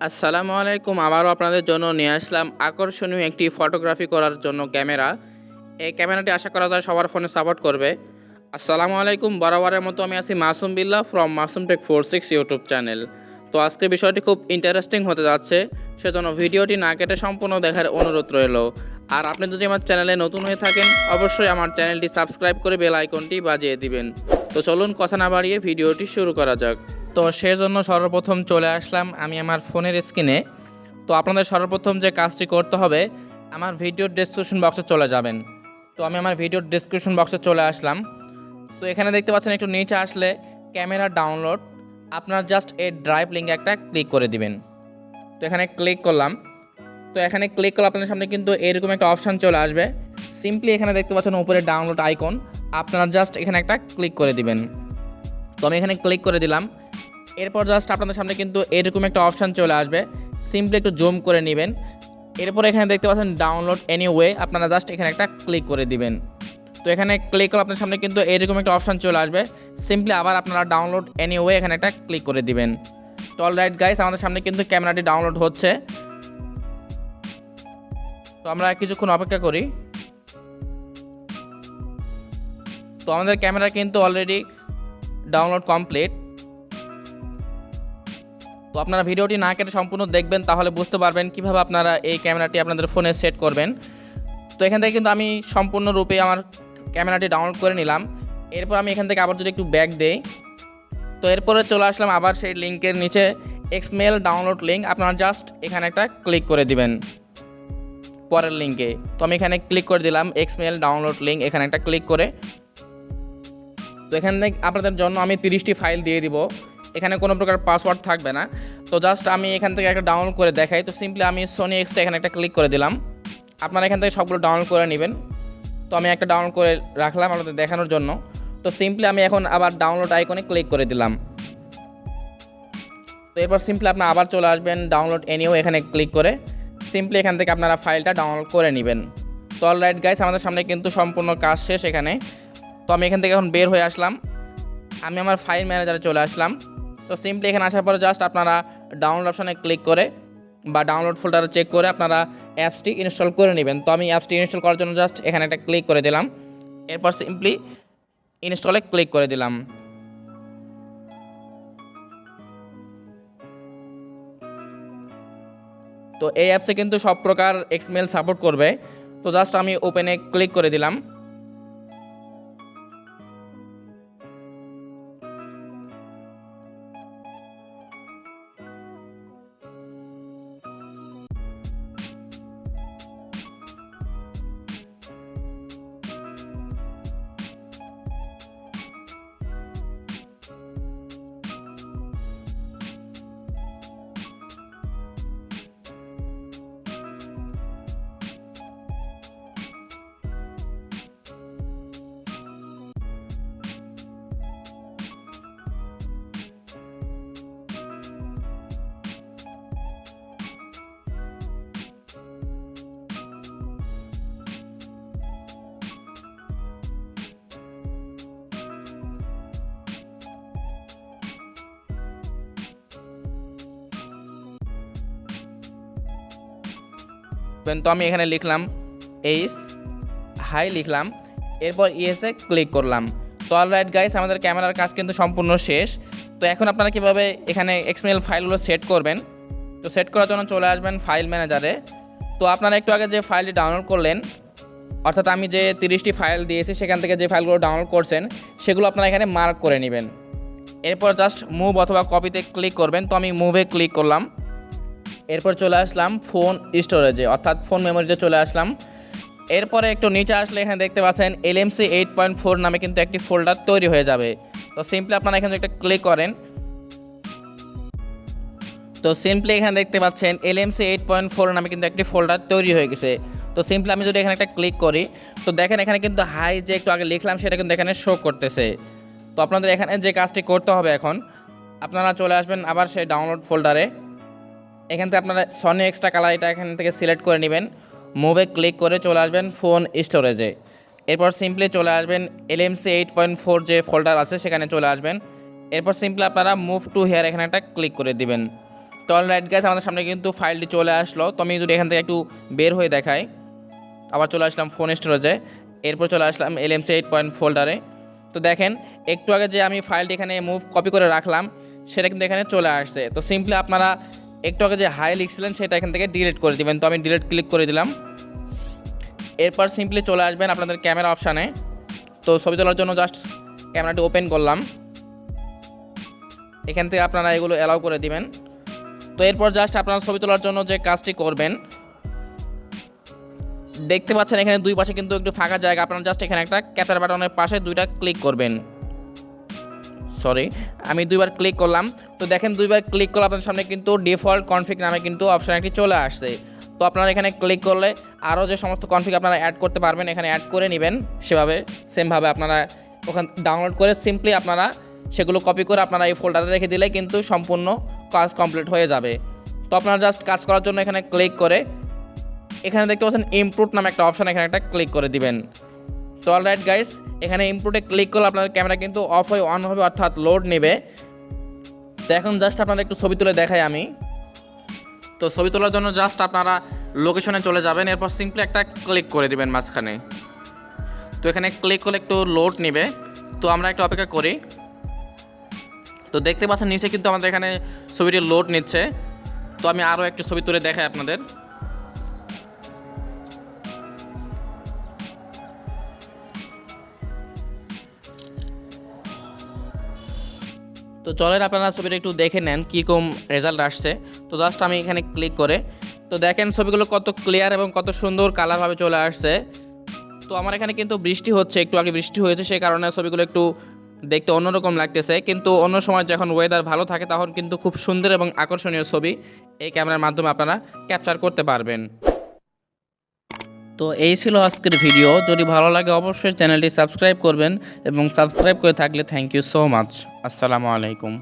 আসসালামু আলাইকুম। আবারও আপনাদের জন্য নিয়ে আসলাম আকর্ষণীয় একটি ফটোগ্রাফি করার জন্য ক্যামেরা। এই ক্যামেরাটি আশা করা যায় সবার ফোনে সাপোর্ট করবে। আসসালামু আলাইকুম। বরাবরের মতো আমি আছি Masum Billah from Masum tech 46 YouTube channel. তো আজকে বিষয়টি খুব ইন্টারেস্টিং হতে যাচ্ছে, সেজন্য ভিডিওটি না কেটে সম্পূর্ণ দেখার অনুরোধ রইল। আর আপনি যদি আমার চ্যানেলে নতুন হয়ে থাকেন অবশ্যই আমার চ্যানেলটি সাবস্ক্রাইব করে বেল আইকনটি বাজিয়ে দিবেন। তো চলুন কথা না বাড়িয়ে ভিডিওটি শুরু করা যাক। তো সেজন্য সর্বপ্রথম চলে আসলাম আমি আমার ফোনের স্ক্রিনে। তো আপনাদের সর্বপ্রথম যে কাজটি করতে হবে, আমার ভিডিওর ডেসক্রিপশন বক্সে চলে যাবেন। তো আমি আমার ভিডিওর ডেসক্রিপশন বক্সে চলে আসলাম। তো এখানে দেখতে পাচ্ছেন একটু নিচে আসলে ক্যামেরা ডাউনলোড, আপনার জাস্ট এই ড্রাইভ লিঙ্কে একটা ক্লিক করে দিবেন। তো এখানে ক্লিক করলাম। তো এখানে ক্লিক করলে আপনাদের সামনে কিন্তু এরকম একটা অপশান চলে আসবে। সিম্পলি এখানে দেখতে পাচ্ছেন উপরে ডাউনলোড আইকন, আপনারা জাস্ট এখানে একটা ক্লিক করে দিবেন। তো আমি এখানে ক্লিক করে দিলাম। এরপর জাস্ট আপনাদের সামনে কিন্তু এরকম একটা অপশান চলে আসবে, সিম্পলি একটু জুম করে নেবেন। এরপর এখানে দেখতে পাচ্ছেন ডাউনলোড এনিওয়ে, আপনারা জাস্ট এখানে একটা ক্লিক করে দিবেন। তো এখানে ক্লিক করলে আপনার সামনে কিন্তু এরকম একটা অপশান চলে আসবে, সিম্পলি আবার আপনারা ডাউনলোড এনিওয়ে এখানে একটা ক্লিক করে দিবেন। তো অলরাইট গাইস, আমাদের সামনে কিন্তু ক্যামেরাটি ডাউনলোড হচ্ছে। তো আমরা কিছুক্ষণ অপেক্ষা করি। তো আমাদের ক্যামেরা কিন্তু অলরেডি ডাউনলোড কমপ্লিট। তো আপনারা ভিডিওটি না কেটে সম্পূর্ণ দেখবেন, তাহলে বুঝতে পারবেন কিভাবে আপনারা এই ক্যামেরাটি আপনাদের ফোনে সেট করবেন। তো এখান থেকে কিন্তু আমি সম্পূর্ণরূপে আমার ক্যামেরাটি ডাউনলোড করে নিলাম। এরপর আমি এখান থেকে আবার যদি একটু ব্যাক দেই, তো এরপরে চলে আসলাম আবার সেই লিঙ্কের নিচে এক্সমেল ডাউনলোড লিঙ্ক, আপনারা জাস্ট এখানে একটা ক্লিক করে দিবেন পরের লিঙ্কে। তো আমি এখানে ক্লিক করে দিলাম এক্সমেল ডাউনলোড লিঙ্ক, এখানে একটা ক্লিক করে। তো এখান থেকে আপনাদের জন্য আমি 30টি ফাইল দিয়ে দিব, এখানে কোনো প্রকার পাসওয়ার্ড থাকবে না। তো জাস্ট আমি এখান থেকে একটা ডাউনলোড করে দেখাই। তো সিম্পলি আমি সোনি এক্সটা এখানে একটা ক্লিক করে দিলাম, আপনারা এখান থেকে সবগুলো ডাউনলোড করে নেবেন। তো আমি একটা ডাউনলোড করে রাখলাম আপনাদের দেখানোর জন্য। তো সিম্পলি আমি এখন আবার ডাউনলোড আইকনে ক্লিক করে দিলাম। তো এরপর সিম্পলি আপনারা আবার চলে আসবেন ডাউনলোড এনিও, এখানে ক্লিক করে সিম্পলি এখান থেকে আপনারা ফাইলটা ডাউনলোড করে নেবেন। তো অলরাইট গাইস, আমাদের সামনে কিন্তু সম্পূর্ণ কাজ শেষ এখানে। তো আমি এখান থেকে এখন বের হয়ে আসলাম, আমি আমার ফাইল ম্যানেজারে চলে আসলাম। তো সিম্পলি এখানে আসার পরে জাস্ট আপনারা ডাউনলোড অপশানে ক্লিক করে বা ডাউনলোড ফোল্ডারে চেক করে আপনারা অ্যাপসটি ইনস্টল করে নেবেন। তো আমি অ্যাপসটি ইনস্টল করার জন্য জাস্ট এখানে একটা ক্লিক করে দিলাম, এরপর সিম্পলি ইনস্টলে ক্লিক করে দিলাম। তো এই অ্যাপসে কিন্তু সব প্রকার এক্সমেল সাপোর্ট করবে। তো জাস্ট আমি ওপেনে ক্লিক করে দিলাম। তো আমি এখানে লিখলাম এইস হাই লিখলাম, এরপর ইএসএ ক্লিক করলাম। তো অলরাইট গাইস, আমাদের ক্যামেরার কাজ কিন্তু সম্পূর্ণ শেষ। তো এখন আপনারা কীভাবে এখানে এক্সএমএল ফাইলগুলো সেট করবেন, তো সেট করার জন্য চলে আসবেন ফাইল ম্যানেজারে। তো আপনারা একটু আগে যে ফাইলটি ডাউনলোড করলেন, অর্থাৎ আমি যে 30টি ফাইল দিয়েছি সেখান থেকে যে ফাইলগুলো ডাউনলোড করছেন সেগুলো আপনারা এখানে মার্ক করে নেবেন। এরপর জাস্ট মুভ অথবা কপিতে ক্লিক করবেন। তো আমি মুভে ক্লিক করলাম, এরপর চলে আসলাম ফোন স্টোরেজে অর্থাৎ ফোন মেমোরিতে চলে আসলাম। এরপরে একটু নিচে আসলে এখানে দেখতে পাচ্ছেন LMC8.4 নামে কিন্তু একটি ফোল্ডার তৈরি হয়ে যাবে। তো সিম্পলি আপনারা এখানে একটা ক্লিক করেন। তো সিম্পলি এখানে দেখতে পাচ্ছেন LMC8.4 নামে কিন্তু একটি ফোল্ডার তৈরি হয়ে গেছে। তো সিম্পলি আমি যদি এখানে একটা ক্লিক করি, তো দেখেন এখানে কিন্তু হাই যে একটু আগে লিখলাম সেটা কিন্তু এখানে শো করতেছে। তো আপনাদের এখানে যে কাজটি করতে হবে, এখন আপনারা চলে আসবেন আবার সেই ডাউনলোড ফোল্ডারে। এখান থেকে আপনারা সনি এক্সট্রা কালার এটা এখান থেকে সিলেক্ট করে নেবেন, মুভে ক্লিক করে চলে আসবেন ফোন স্টোরেজে। এরপর সিম্পলি চলে আসবেন LMC8.4 যে ফোল্ডার আছে সেখানে চলে আসবেন। এরপর সিম্পলি আপনারা মুভ টু হেয়ার এখানে একটা ক্লিক করে দিবেন। তো অলরাইট গাইস, আমাদের সামনে কিন্তু ফাইলটি চলে আসলো। তো আমি যদি এখান থেকে একটু বের হয়ে দেখাই, আবার চলে আসলাম ফোন স্টোরেজে, এরপর চলে আসলাম LMC8.4 ফোল্ডারে। তো দেখেন একটু আগে যে আমি ফাইলটি এখানে কপি করে রাখলাম সেটা কিন্তু এখানে চলে আসছে। তো সিম্পলি আপনারা একটু আগে যে হাই লিখছিলেন সেটা এখান থেকে ডিলিট করে দিবেন। তো আমি ডিলিট ক্লিক করে দিলাম। এরপর সিম্পলি চলে আসবেন আপনাদের ক্যামেরা অপশানে। তো ছবি তোলার জন্য জাস্ট ক্যামেরাটি ওপেন করলাম, এখান থেকে আপনারা এগুলো অ্যালাউ করে দিবেন। তো এরপর জাস্ট আপনারা ছবি তোলার জন্য যে কাজটি করবেন, দেখতে পাচ্ছেন এখানে দুই পাশে কিন্তু একটু ফাঁকা জায়গা, আপনারা জাস্ট এখানে একটা ক্যাপচার বাটনের পাশে দুইটা ক্লিক করবেন। সরি, আমি দুইবার ক্লিক করলাম। তো দেখেন দুইবার ক্লিক করলে আপনার সামনে কিন্তু ডিফল্ট কনফিগ নামে কিন্তু অপশান একটি চলে আসছে। তো আপনারা এখানে ক্লিক করলে আরও যে সমস্ত কনফিগ আপনারা অ্যাড করতে পারবেন এখানে অ্যাড করে নেবেন। সেভাবে সেমভাবে আপনারা ওখান ডাউনলোড করে সিম্পলি আপনারা সেগুলো কপি করে আপনারা এই ফোল্ডারে রেখে দিলে কিন্তু সম্পূর্ণ কাজ কমপ্লিট হয়ে যাবে। তো আপনারা জাস্ট কাজ করার জন্য এখানে ক্লিক করে এখানে দেখতে পাচ্ছেন ইমপ্রুভ নামে একটা অপশান, এখানে একটা ক্লিক করে দিবেন। তো অলরাইট গাইস, এখানে ইমপ্রুভে ক্লিক করলে আপনার ক্যামেরা কিন্তু অফ হয়ে অন হবে, অর্থাৎ লোড নেবে। তো এখন জাস্ট আপনারা একটু ছবি তুলে দেখাই আমি। তো ছবি তোলার জন্য জাস্ট আপনারা লোকেশনে চলে যাবেন, এরপর সিম্পলি একটা ক্লিক করে দিবেন মাঝখানে। তো এখানে ক্লিক করলে একটু লোড নেবে, তো আমরা একটু অপেক্ষা করি। তো দেখতে পাচ্ছেন নিচে কিন্তু আমাদের এখানে ছবিটি লোড নিচ্ছে। তো আমি আরও একটু ছবি তুলে দেখাই আপনাদের। তো চলেন আপনারা ছবিটা একটু দেখে নেন কীরকম রেজাল্ট আসছে। তো জাস্ট আমি এখানে ক্লিক করে তো দেখেন ছবিগুলো কত ক্লিয়ার এবং কত সুন্দর কালারভাবে চলে আসছে। তো আমার এখানে কিন্তু বৃষ্টি হচ্ছে, একটু আগে বৃষ্টি হয়েছে, সেই কারণে ছবিগুলো একটু দেখতে অন্যরকম লাগতেছে। কিন্তু অন্য সময় যখন ওয়েদার ভালো থাকে তখন কিন্তু খুব সুন্দর এবং আকর্ষণীয় ছবি এই ক্যামেরার মাধ্যমে আপনারা ক্যাপচার করতে পারবেন। তো এই ছিল আজকের ভিডিও। যদি ভালো লাগে অবশ্যই চ্যানেলটি সাবস্ক্রাইব করবেন এবং সাবস্ক্রাইব করে থাকলে থ্যাংক ইউ সো মাচ। আসসালামু আলাইকুম।